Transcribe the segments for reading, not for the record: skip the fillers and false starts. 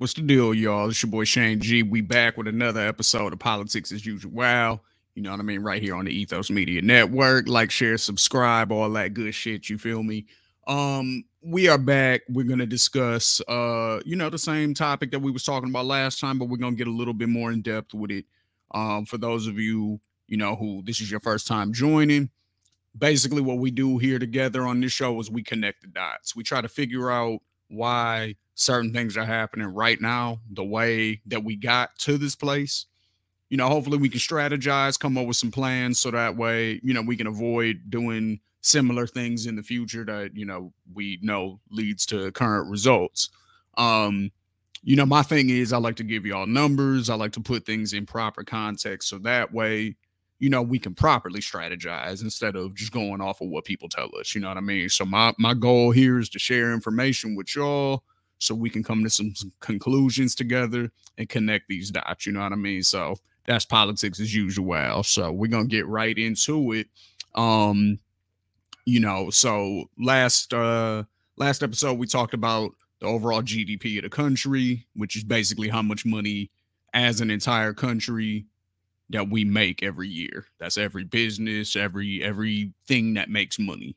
What's the deal, y'all? It's your boy Shane G. We back with another episode of Politics as Usual. Wow. You know what I mean? Right here on the Ethos Media Network. Like, share, subscribe, all that good shit. You feel me? We are back. We're gonna discuss the same topic that we was talking about last time, but we're gonna get a little bit more in depth with it. For those of you, who this is your first time joining, basically what we do here together on this show is we connect the dots. We try to figure out why certain things are happening right now, the way that we got to this place. Hopefully we can strategize, come up with some plans so that way, we can avoid doing similar things in the future that, we know leads to current results. My thing is I like to give y'all numbers. I like to put things in proper context so that way, we can properly strategize instead of just going off of what people tell us. You know what I mean? So my goal here is to share information with y'all so we can come to some conclusions together and connect these dots. You know what I mean? So that's politics as usual. So we're gonna get right into it. So last episode we talked about the overall GDP of the country, which is basically how much money as an entire country that we make every year. That's every business, everything that makes money.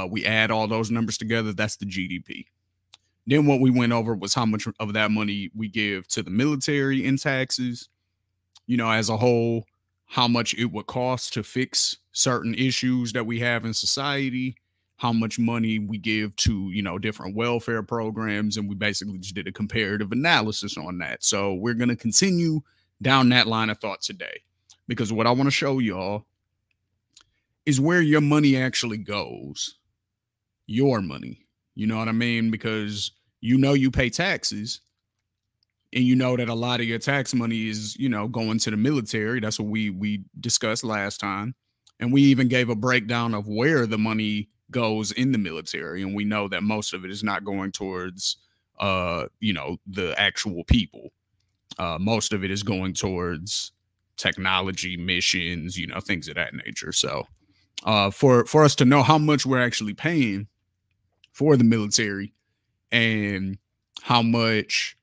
We add all those numbers together. That's the GDP. Then what we went over was how much of that money we give to the military in taxes, as a whole, how much it would cost to fix certain issues that we have in society, how much money we give to, different welfare programs. And we basically just did a comparative analysis on that. So we're going to continue down that line of thought today, because what I want to show y'all is where your money actually goes. Your money. You know what I mean? Because you pay taxes, and you know that a lot of your tax money is, going to the military. That's what we discussed last time. And we even gave a breakdown of where the money goes in the military. And we know that most of it is not going towards, the actual people. Most of it is going towards technology, missions, things of that nature. So for us to know how much we're actually paying for the military and how much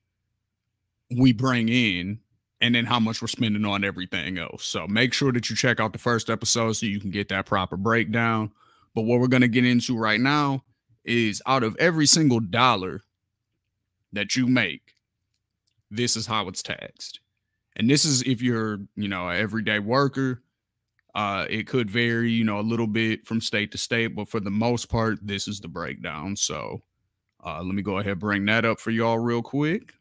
we bring in, and then how much we're spending on everything else. So make sure that you check out the first episode so you can get that proper breakdown. But what we're going to get into right now is out of every single dollar that you make, this is how it's taxed. And this is if you're, an everyday worker. It could vary, a little bit from state to state, but for the most part, this is the breakdown. So let me go ahead and bring that up for y'all real quick.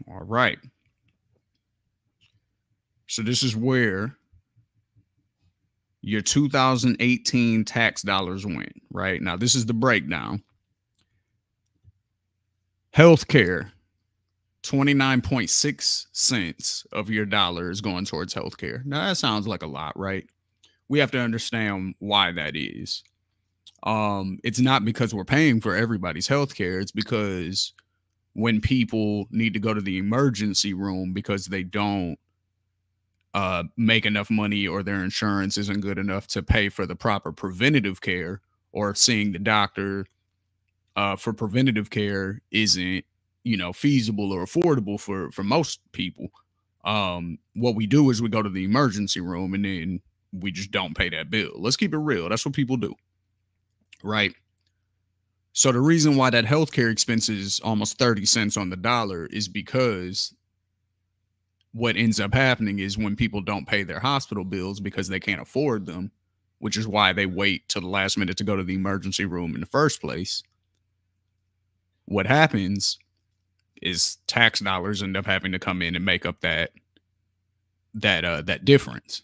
All right. So this is where your 2018 tax dollars went, right? Now, this is the breakdown. Healthcare, 29.6 cents of your dollar is going towards healthcare. Now, that sounds like a lot, right? We have to understand why that is. It's not because we're paying for everybody's healthcare. It's because when people need to go to the emergency room because they don't make enough money or their insurance isn't good enough to pay for the proper preventative care, or seeing the doctor for preventative care isn't, feasible or affordable for most people. What we do is we go to the emergency room and then we just don't pay that bill. Let's keep it real. That's what people do, right? So the reason why that healthcare expense is almost 30 cents on the dollar is because what ends up happening is when people don't pay their hospital bills because they can't afford them, which is why they wait till the last minute to go to the emergency room in the first place. What happens is tax dollars end up having to come in and make up that difference.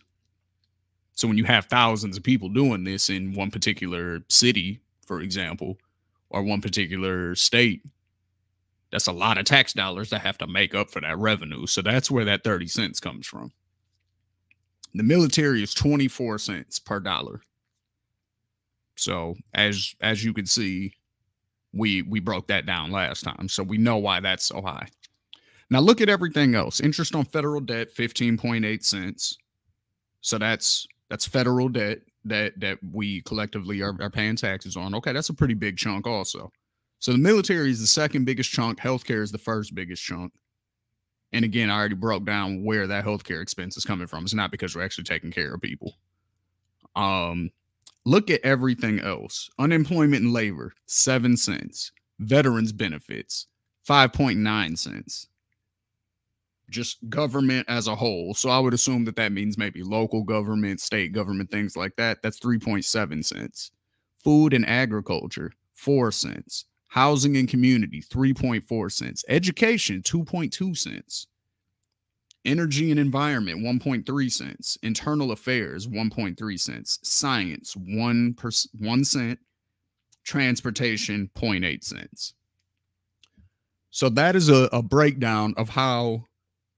So when you have thousands of people doing this in one particular city, for example, or one particular state, that's a lot of tax dollars that have to make up for that revenue. So that's where that 30 cents comes from. The military is 24 cents per dollar. So as you can see, we broke that down last time. So we know why that's so high. Now look at everything else. Interest on federal debt, 15.8 cents. So that's federal debt. that we collectively are paying taxes on. Okay, that's a pretty big chunk also. So the military is the second biggest chunk. Healthcare is the first biggest chunk. And again, I already broke down where that healthcare expense is coming from. It's not because we're actually taking care of people. Um, Look at everything else. Unemployment and labor, 7 cents. Veterans benefits, 5.9 cents. Just government as a whole. So I would assume that means maybe local government, state government, things like that. That's 3.7 cents. Food and agriculture, 4 cents. Housing and community, 3.4 cents. Education, 2.2 cents. Energy and environment, 1.3 cents. Internal affairs, 1.3 cents. Science, 1 cent. Transportation, 0.8 cents. So that is a breakdown of how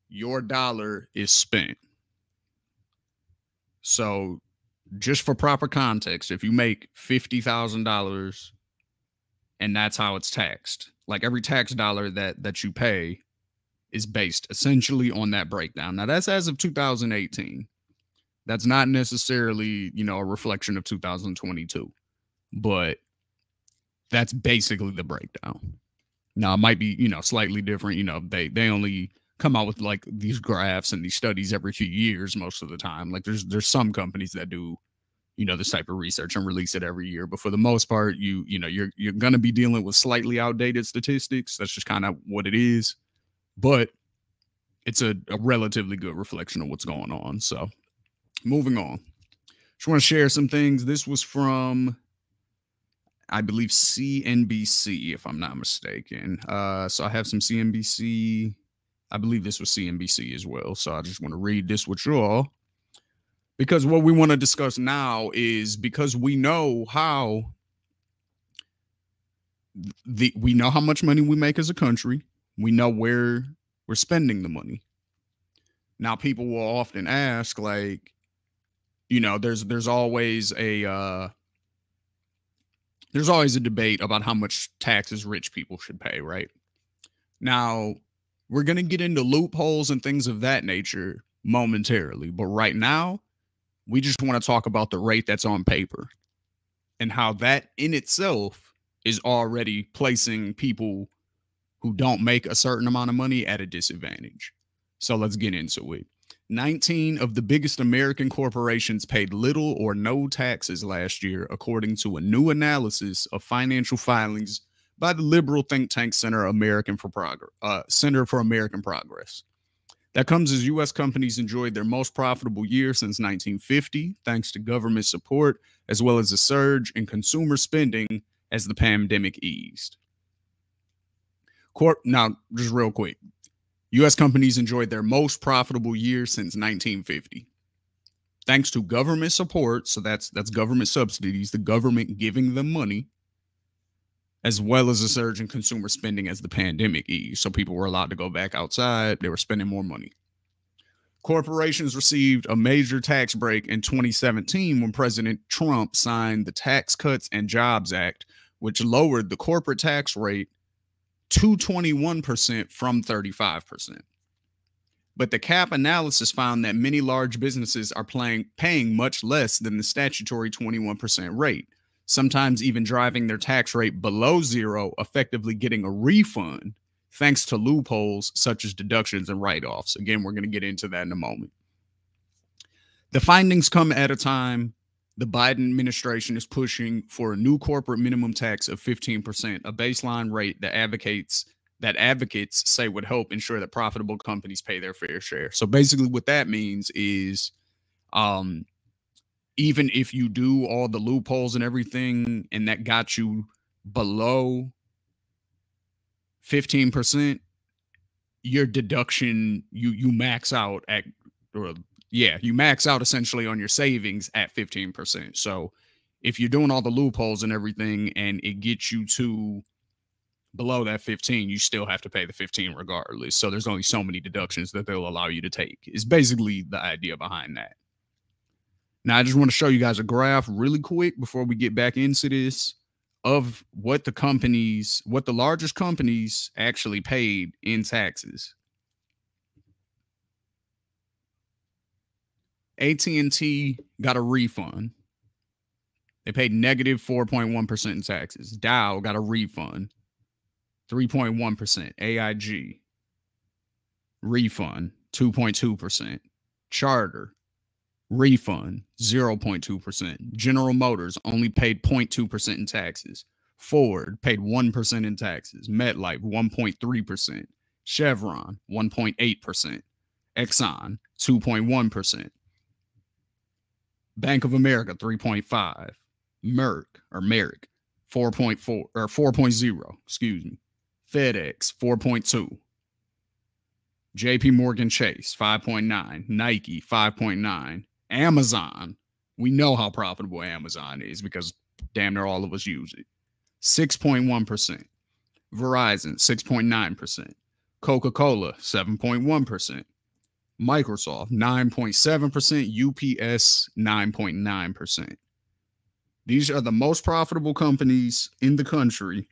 your dollar is spent. So just for proper context, if you make $50,000 and that's how it's taxed, like every tax dollar that you pay is based essentially on that breakdown. Now that's as of 2018. That's not necessarily, a reflection of 2022, but that's basically the breakdown. Now it might be, slightly different. They only come out with like these graphs and these studies every few years most of the time. Like there's some companies that do, this type of research and release it every year. But for the most part, you're gonna be dealing with slightly outdated statistics. That's just kind of what it is. But it's a relatively good reflection of what's going on. So moving on. Just want to share some things. This was from, I believe, CNBC, if I'm not mistaken. So I have some CNBC. I believe this was CNBC as well. So I just want to read this with you all. Because what we want to discuss now is because we know how we know how much money we make as a country. We know where we're spending the money. Now, people will often ask, like, there's always a debate about how much taxes rich people should pay, right? Now, we're going to get into loopholes and things of that nature momentarily, but right now, we just want to talk about the rate that's on paper and how that in itself is already placing people who don't make a certain amount of money at a disadvantage. So let's get into it. 19 of the biggest American corporations paid little or no taxes last year, according to a new analysis of financial filings by the liberal think tank Center for American Progress. That comes as U.S. companies enjoyed their most profitable year since 1950, thanks to government support, as well as a surge in consumer spending as the pandemic eased. Now, just real quick, U.S. companies enjoyed their most profitable year since 1950, thanks to government support. So that's government subsidies, the government giving them money, as well as a surge in consumer spending as the pandemic eased. So people were allowed to go back outside. They were spending more money. Corporations received a major tax break in 2017 when President Trump signed the Tax Cuts and Jobs Act, which lowered the corporate tax rate to 21% from 35%. But the CAP analysis found that many large businesses are paying much less than the statutory 21% rate, sometimes even driving their tax rate below zero, effectively getting a refund thanks to loopholes such as deductions and write-offs. Again, we're going to get into that in a moment. The findings come at a time the Biden administration is pushing for a new corporate minimum tax of 15%, a baseline rate that advocates say would help ensure that profitable companies pay their fair share. So basically what that means is even if you do all the loopholes and everything and that got you below 15%, your deduction, you max out at, you max out essentially on your savings at 15%. So if you're doing all the loopholes and everything and it gets you to below that 15, you still have to pay the 15 regardless. So there's only so many deductions that they'll allow you to take. Is basically the idea behind that. Now, I just want to show you guys a graph really quick before we get back into this of what the largest companies actually paid in taxes. AT&T got a refund. They paid negative 4.1% in taxes. Dow got a refund, 3.1%. AIG, refund, 2.2%. Charter, refund, 0.2%. General Motors only paid 0.2% in taxes. Ford paid 1% in taxes. MetLife, 1.3%. Chevron, 1.8%. Exxon, 2.1%. Bank of America, 3.5. Merrick, 4.4 or 4.0, excuse me. FedEx, 4.2. JP Morgan Chase, 5.9. Nike, 5.9. Amazon, we know how profitable Amazon is because damn near all of us use it. 6.1%. Verizon, 6.9%. Coca-Cola, 7.1%. Microsoft, 9.7%. UPS, 9.9%. These are the most profitable companies in the country,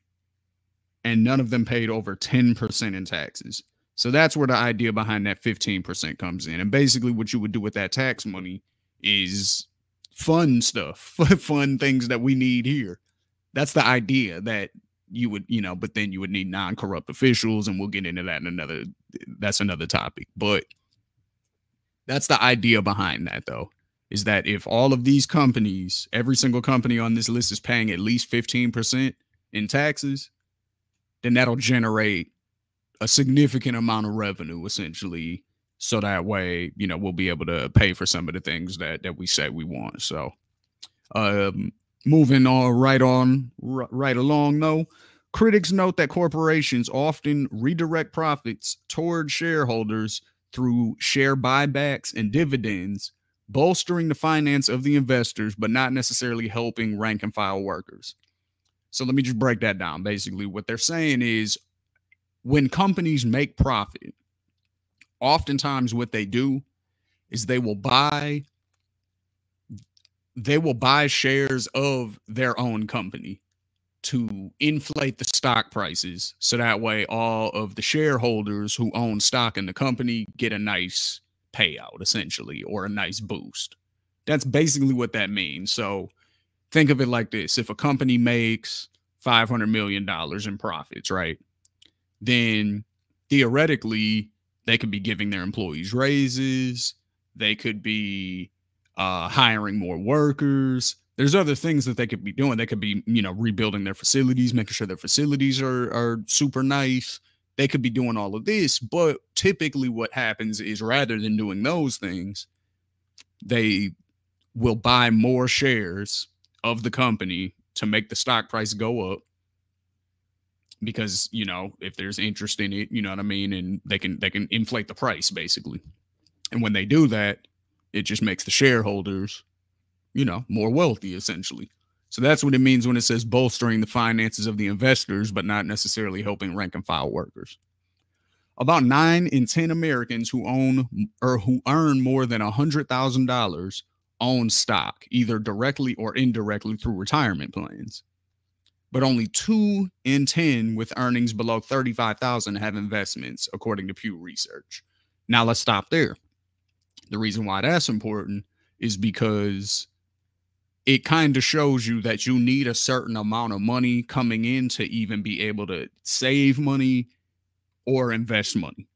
and none of them paid over 10% in taxes. So that's where the idea behind that 15% comes in. And basically what you would do with that tax money is fun stuff, fun things that we need here. That's the idea, that you would, but then you would need non-corrupt officials, and we'll get into that in that's another topic. But that's the idea behind that, though, is that if all of these companies, every single company on this list is paying at least 15% in taxes, then that'll generate a significant amount of revenue, essentially. So that way, we'll be able to pay for some of the things that we say we want. So, moving right along, though, critics note that corporations often redirect profits toward shareholders through share buybacks and dividends, bolstering the finance of the investors, but not necessarily helping rank and file workers. So let me just break that down. Basically, what they're saying is when companies make profit, oftentimes what they do is they will buy shares of their own company to inflate the stock prices, so that way all of the shareholders who own stock in the company get a nice payout, essentially, or a nice boost. That's basically what that means. So think of it like this. If a company makes $500 million in profits, right, then theoretically they could be giving their employees raises. They could be hiring more workers. There's other things that they could be doing. They could be, rebuilding their facilities, making sure their facilities are super nice. They could be doing all of this, but typically what happens is, rather than doing those things, they will buy more shares of the company to make the stock price go up, because, if there's interest in it, you know what I mean? And they can inflate the price, basically. And when they do that, it just makes the shareholders, more wealthy, essentially. So that's what it means when it says bolstering the finances of the investors, but not necessarily helping rank and file workers. About 9 in 10 Americans who earn more than $100,000 own stock, either directly or indirectly through retirement plans. But only 2 in 10 with earnings below $35,000 have investments, according to Pew Research. Now let's stop there. The reason why that's important is because it kind of shows you that you need a certain amount of money coming in to even be able to save money or invest money.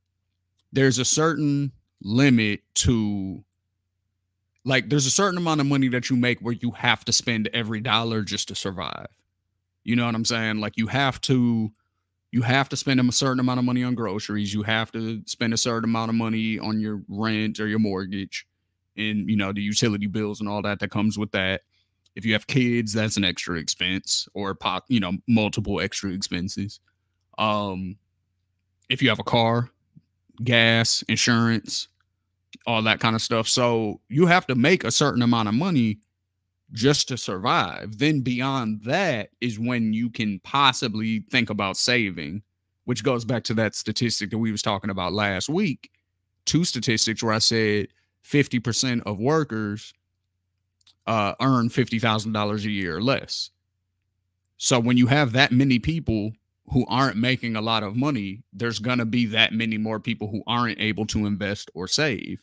There's a certain limit to, there's a certain amount of money that you make where you have to spend every dollar just to survive. You know what I'm saying? Like, you have to spend a certain amount of money on groceries. You have to spend a certain amount of money on your rent or your mortgage, and, the utility bills and all that comes with that. If you have kids, that's an extra expense, or multiple extra expenses. If you have a car, gas, insurance, all that kind of stuff. So you have to make a certain amount of money just to survive. Then beyond that is when you can possibly think about saving, which goes back to that statistic that we was talking about last week. 2 statistics where I said 50% of workers earn $50,000 a year or less. So when you have that many people who aren't making a lot of money, there's going to be that many more people who aren't able to invest or save.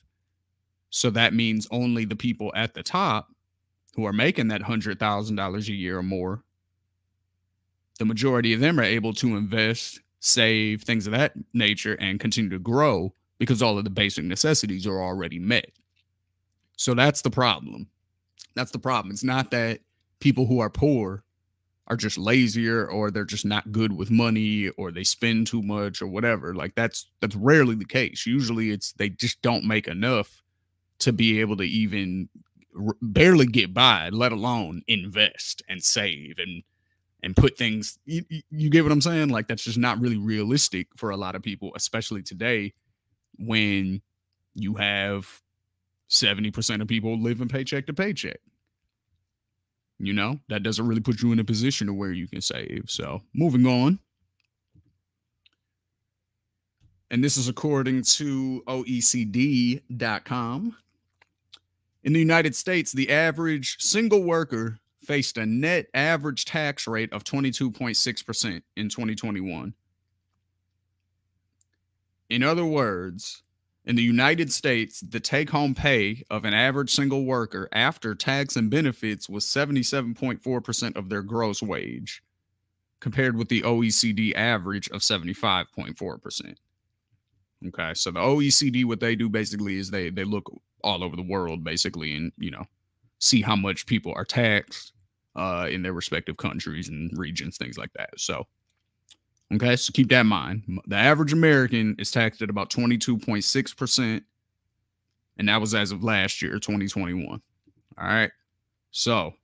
So that means only the people at the top who are making that $100,000 a year or more, the majority of them are able to invest, save, things of that nature, and continue to grow because all of the basic necessities are already met. So that's the problem. That's the problem. It's not that people who are poor are just lazier or they're just not good with money or they spend too much or whatever. Like that's rarely the case. Usually it's they just don't make enough to be able to even barely get by, let alone invest and save and put things you get what I'm saying? Like that's just not really realistic for a lot of people, especially today when you have 70% of people living paycheck to paycheck. You know, that doesn't really put you in a position to where you can save. So moving on. And this is according to OECD.com. In the United States, the average single worker faced a net average tax rate of 22.6% in 2021. In other words, in the United States, the take-home pay of an average single worker after tax and benefits was 77.4% of their gross wage, compared with the OECD average of 75.4%. Okay, so the OECD, what they do basically is they look all over the world basically and, you know, see how much people are taxed in their respective countries and regions, things like that. So, okay, so keep that in mind. The average American is taxed at about 22.6%, and that was as of last year, 2021. All right, so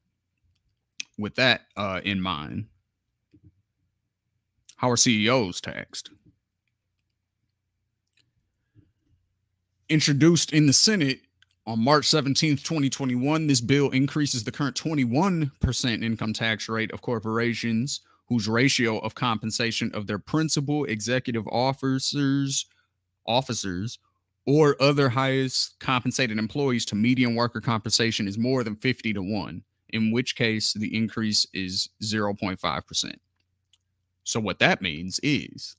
with that in mind, how are CEOs taxed? Introduced in the Senate on March 17th, 2021, this bill increases the current 21% income tax rate of corporations whose ratio of compensation of their principal executive officers, or other highest compensated employees to median worker compensation is more than 50-1, in which case the increase is 0.5%. So what that means is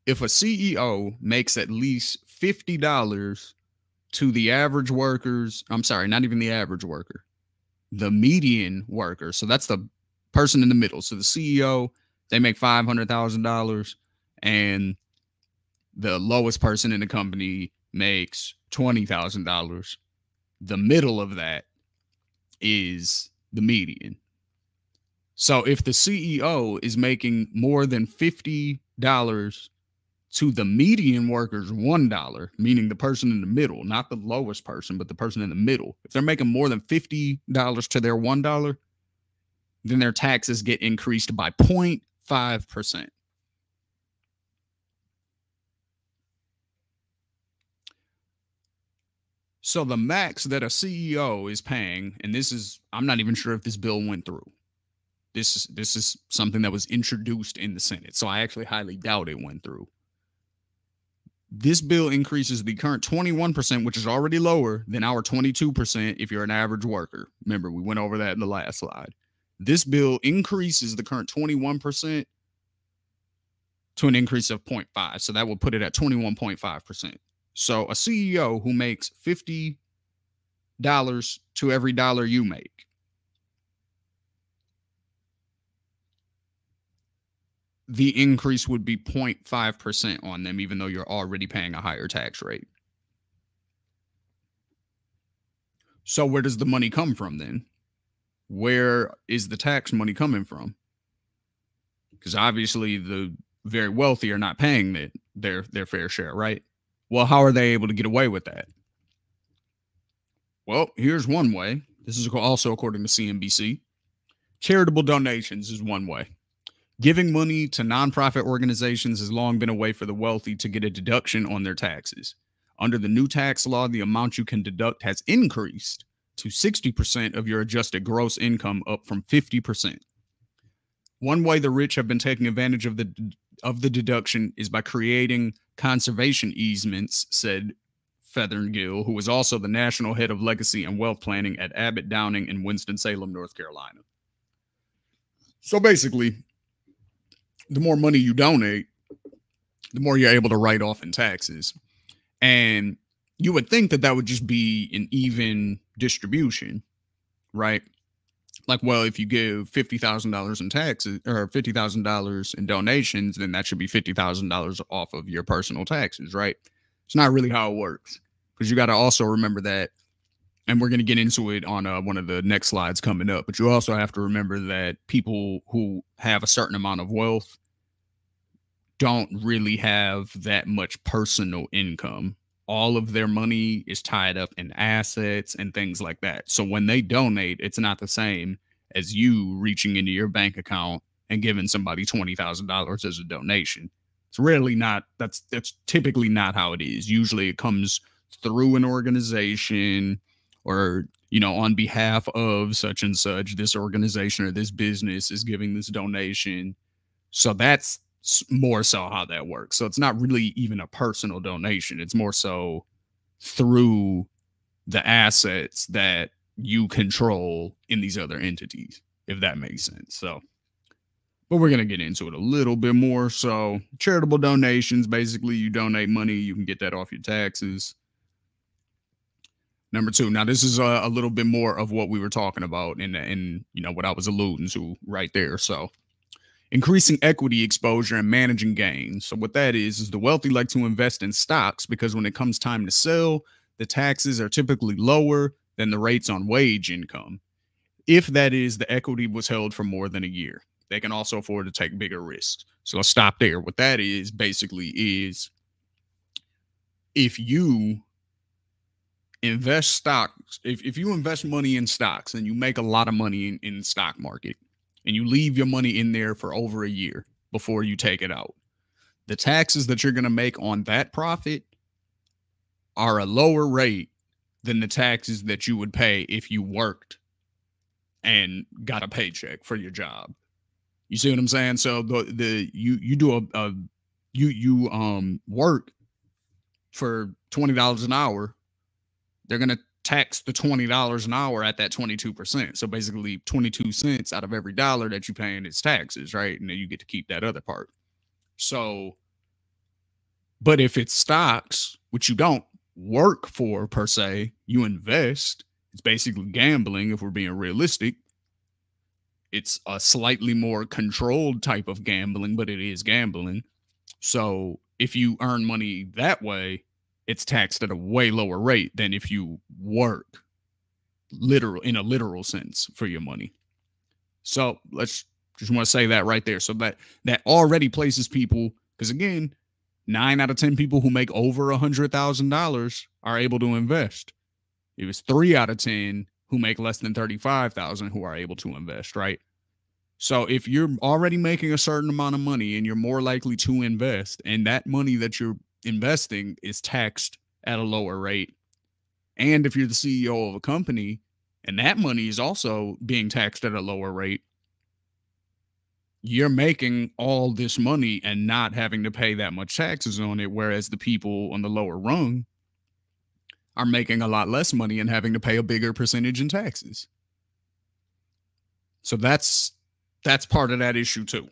if a CEO makes at least $50 to the average workers, I'm sorry, not even the average worker, the median worker. So that's the person in the middle. So the CEO, they make $500,000 and the lowest person in the company makes $20,000. The middle of that is the median. So if the CEO is making more than $50 to the median workers $1, meaning the person in the middle, not the lowest person, but the person in the middle. If they're making more than $50 to their $1, then their taxes get increased by 0.5%. So the max that a CEO is paying, and this is, I'm not even sure if this bill went through. This is something that was introduced in the Senate. So I actually highly doubt it went through. This bill increases the current 21%, which is already lower than our 22% if you're an average worker. Remember, we went over that in the last slide. This bill increases the current 21% to an increase of 0.5. So that will put it at 21.5%. So a CEO who makes $50 to every dollar you make, the increase would be 0.5% on them, even though you're already paying a higher tax rate. So where does the money come from then? Where is the tax money coming from? Because obviously the very wealthy are not paying their fair share, right? Well, how are they able to get away with that? Well, here's one way. This is also according to CNBC. Charitable donations is one way. Giving money to nonprofit organizations has long been a way for the wealthy to get a deduction on their taxes. Under the new tax law, the amount you can deduct has increased to 60% of your adjusted gross income, up from 50%. One way the rich have been taking advantage of the deduction is by creating conservation easements, said Fethergill, who was also the national head of legacy and wealth planning at Abbott Downing in Winston-Salem, North Carolina. So basically, the more money you donate, the more you're able to write off in taxes. And you would think that would just be an even distribution, right? like, well, if you give $50,000 in taxes or $50,000 in donations, then that should be $50,000 off of your personal taxes, right? It's not really how it works, because you got to also remember that, and we're going to get into it on one of the next slides coming up, but you also have to remember that people who have a certain amount of wealth don't really have that much personal income. All of their money is tied up in assets and things like that. So when they donate, it's not the same as you reaching into your bank account and giving somebody $20,000 as a donation. It's rarely not, that's typically not how it is. Usually it comes through an organization, or, you know, on behalf of such and such, this organization or this business is giving this donation. So that's more so how that works. So it's not really even a personal donation. It's more so through the assets that you control in these other entities, if that makes sense. So, but we're going to get into it a little bit more. So charitable donations, basically you donate money, you can get that off your taxes. Number two, now this is a little bit more of what we were talking about and you know what I was alluding to right there. So increasing equity exposure and managing gains. So what that is the wealthy like to invest in stocks because when it comes time to sell, the taxes are typically lower than the rates on wage income. If that is, the equity was held for more than a year. They can also afford to take bigger risks. So let's stop there. What that is basically is if you invest stocks, if you invest money in stocks and you make a lot of money in the stock market, and you leave your money in there for over a year before you take it out, the taxes that you're going to make on that profit are a lower rate than the taxes that you would pay if you worked and got a paycheck for your job. You see what I'm saying? So you do you work for $20 an hour, they're going to tax the $20 an hour at that 22%. So basically 22 cents out of every dollar that you paying is taxes, right? And then you get to keep that other part. So, but if it's stocks, which you don't work for per se, you invest, it's basically gambling if we're being realistic. It's a slightly more controlled type of gambling, but it is gambling. So if you earn money that way, it's taxed at a way lower rate than if you work in a literal sense for your money. So let's just want to say that right there. So that already places people, because again, 9 out of 10 people who make over $100,000 are able to invest. It was 3 out of 10 who make less than 35,000 who are able to invest, right? So if you're already making a certain amount of money and you're more likely to invest, and that money that you're investing is taxed at a lower rate, and if you're the CEO of a company and that money is also being taxed at a lower rate, you're making all this money and not having to pay that much taxes on it, whereas the people on the lower rung are making a lot less money and having to pay a bigger percentage in taxes. So that's part of that issue too.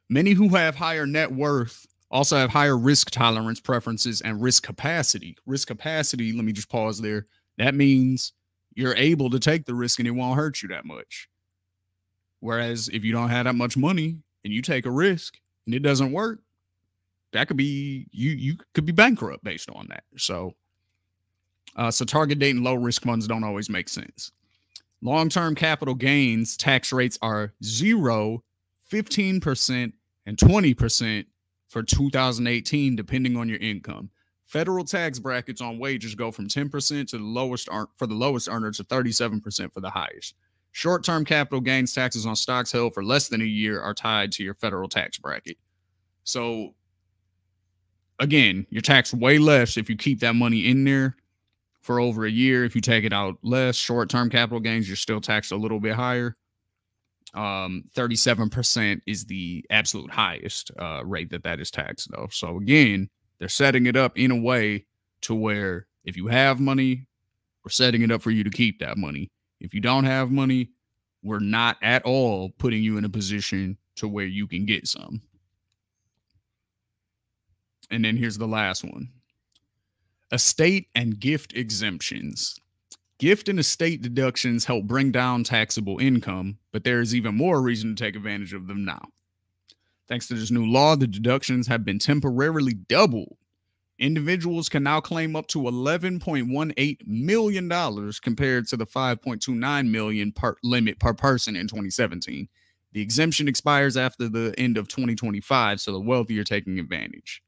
Many who have higher net worth also have higher risk tolerance preferences and risk capacity. Risk capacity, let me just pause there. That means you're able to take the risk and it won't hurt you that much. Whereas if you don't have that much money and you take a risk and it doesn't work, that could be, you could be bankrupt based on that. So target date and low risk funds don't always make sense. Long-term capital gains tax rates are 0, 15%, and 20% for 2018, depending on your income. Federal tax brackets on wages go from 10% to the lowest for the lowest earner to 37% for the highest. Short-term capital gains taxes on stocks held for less than a year are tied to your federal tax bracket. So again, you're taxed way less if you keep that money in there for over a year. If you take it out less. Short-term capital gains, you're still taxed a little bit higher. 37% is the absolute highest rate that is taxed, though. So again, they're setting it up in a way to where if you have money, we're setting it up for you to keep that money. If you don't have money, we're not at all putting you in a position to where you can get some. And then here's the last one. Estate and gift exemptions. Gift and estate deductions help bring down taxable income, but there is even more reason to take advantage of them now. Thanks to this new law, the deductions have been temporarily doubled. Individuals can now claim up to $11.18 million compared to the $5.29 million limit per person in 2017. The exemption expires after the end of 2025, so the wealthy are taking advantage.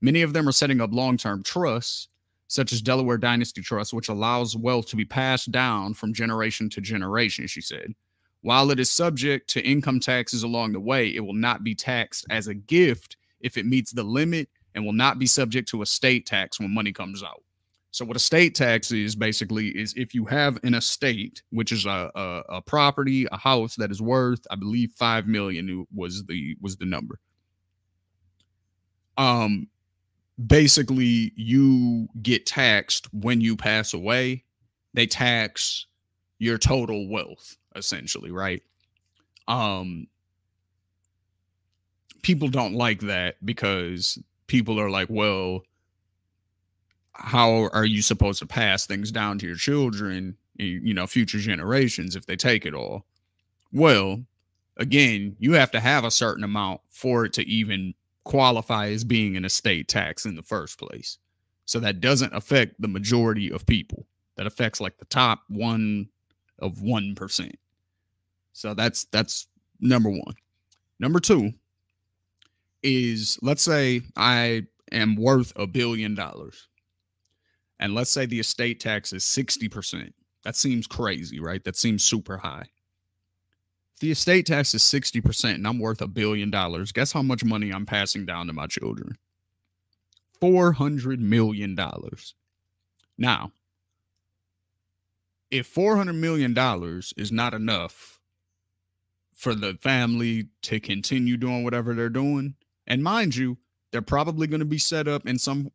Many of them are setting up long-term trusts, such as Delaware Dynasty Trust, which allows wealth to be passed down from generation to generation, she said. While it is subject to income taxes along the way, it will not be taxed as a gift if it meets the limit and will not be subject to estate tax when money comes out. So what estate tax is basically is if you have an estate, which is a property, a house that is worth, I believe, $5 million was the number. Basically, you get taxed when you pass away. They tax your total wealth, essentially, right? People don't like that because people are like, well, how are you supposed to pass things down to your children, future generations if they take it all? Well, again, you have to have a certain amount for it to even qualify as being an estate tax in the first place. So that doesn't affect the majority of people. That affects like the top 1% of 1%. So that's number one. Number two is, let's say I am worth $1 billion. And let's say the estate tax is 60%. That seems crazy, right? That seems super high. If the estate tax is 60% and I'm worth $1 billion, guess how much money I'm passing down to my children? $400 million. Now, if $400 million is not enough for the family to continue doing whatever they're doing, and mind you, they're probably going to be set up in some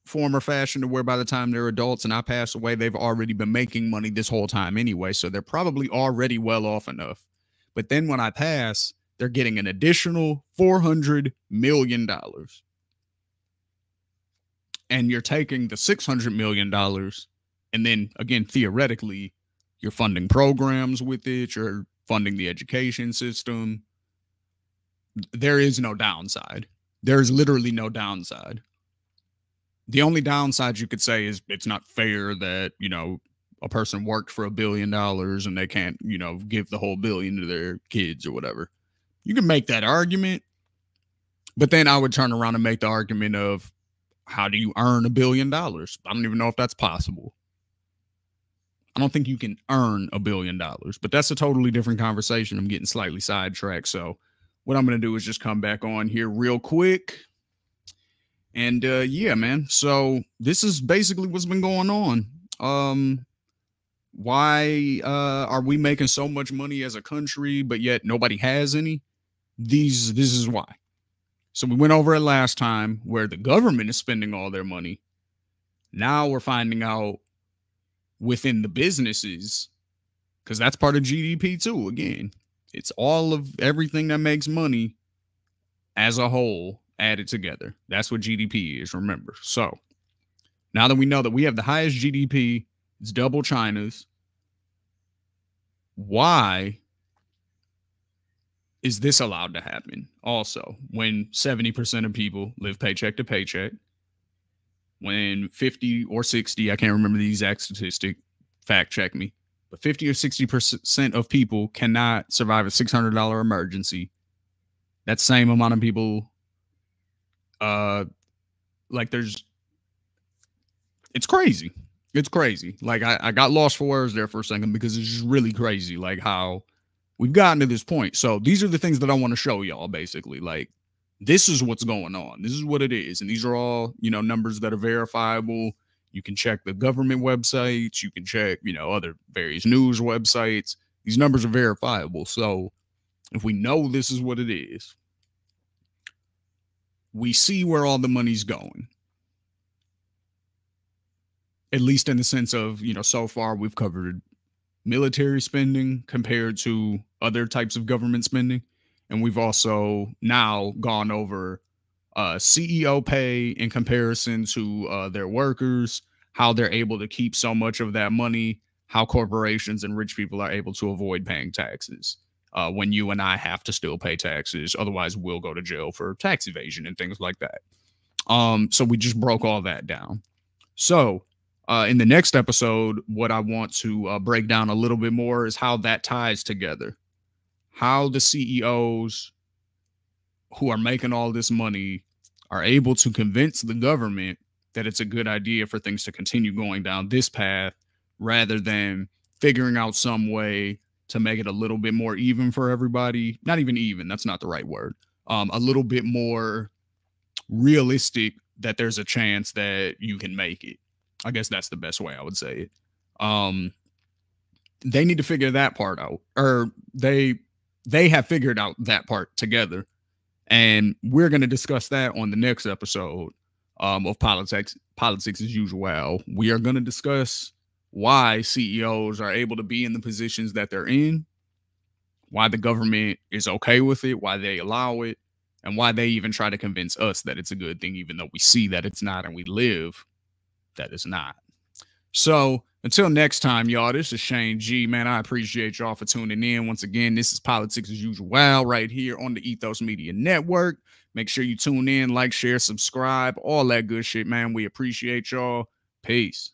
form or fashion to where by the time they're adults and I pass away, they've already been making money this whole time anyway. So they're probably already well off enough. But then when I pass, they're getting an additional $400 million. And you're taking the $600 million. And then again, theoretically, you're funding programs with it. You're funding the education system. There is no downside. There's literally no downside. The only downside you could say is it's not fair that, a person worked for $1 billion and they can't, give the whole billion to their kids or whatever. You can make that argument, but then I would turn around and make the argument of how do you earn $1 billion? I don't even know if that's possible. I don't think you can earn $1 billion, but that's a totally different conversation. I'm getting slightly sidetracked. So what I'm going to do is just come back on here real quick. And yeah, man. So this is basically what's been going on. Why are we making so much money as a country, but yet nobody has any? This is why. So we went over it last time where the government is spending all their money. Now we're finding out within the businesses, because that's part of GDP too. Again, it's all of everything that makes money as a whole added together. That's what GDP is, remember. So now that we know that we have the highest GDP, it's double China's, why is this allowed to happen? Also, when 70% of people live paycheck to paycheck, when 50 or 60, I can't remember the exact statistic, fact check me, but 50 or 60% of people cannot survive a $600 emergency. That same amount of people, it's crazy. It's crazy. Like I got lost for words there for a second because it's just really crazy, like how we've gotten to this point. So these are the things that I want to show y'all, basically. Like, this is what's going on. This is what it is. And these are all, numbers that are verifiable. You can check the government websites. You can check, other various news websites. These numbers are verifiable. So if we know this is what it is, we see where all the money's going. At least in the sense of, so far we've covered military spending compared to other types of government spending. And we've also now gone over CEO pay in comparison to their workers, how they're able to keep so much of that money how corporations and rich people are able to avoid paying taxes when you and I have to still pay taxes. Otherwise, we'll go to jail for tax evasion and things like that. So we just broke all that down. So in the next episode, what I want to break down a little bit more is how that ties together. How the CEOs who are making all this money are able to convince the government that it's a good idea for things to continue going down this path rather than figuring out some way to make it a little bit more even for everybody. Not even even, that's not the right word. A little bit more realistic that there's a chance that you can make it. I guess that's the best way I would say it. They need to figure that part out, or they have figured out that part together. And we're going to discuss that on the next episode of Politics as Usual. We are going to discuss why CEOs are able to be in the positions that they're in, why the government is okay with it, why they allow it, and why they even try to convince us that it's a good thing, even though we see that it's not and we live that it's not. So until next time, y'all, this is Shane G. Man, I appreciate y'all for tuning in. Once again, this is Politics as Usual right here on the Ethos Media Network. Make sure you tune in, like, share, subscribe, all that good shit, man. We appreciate y'all. Peace.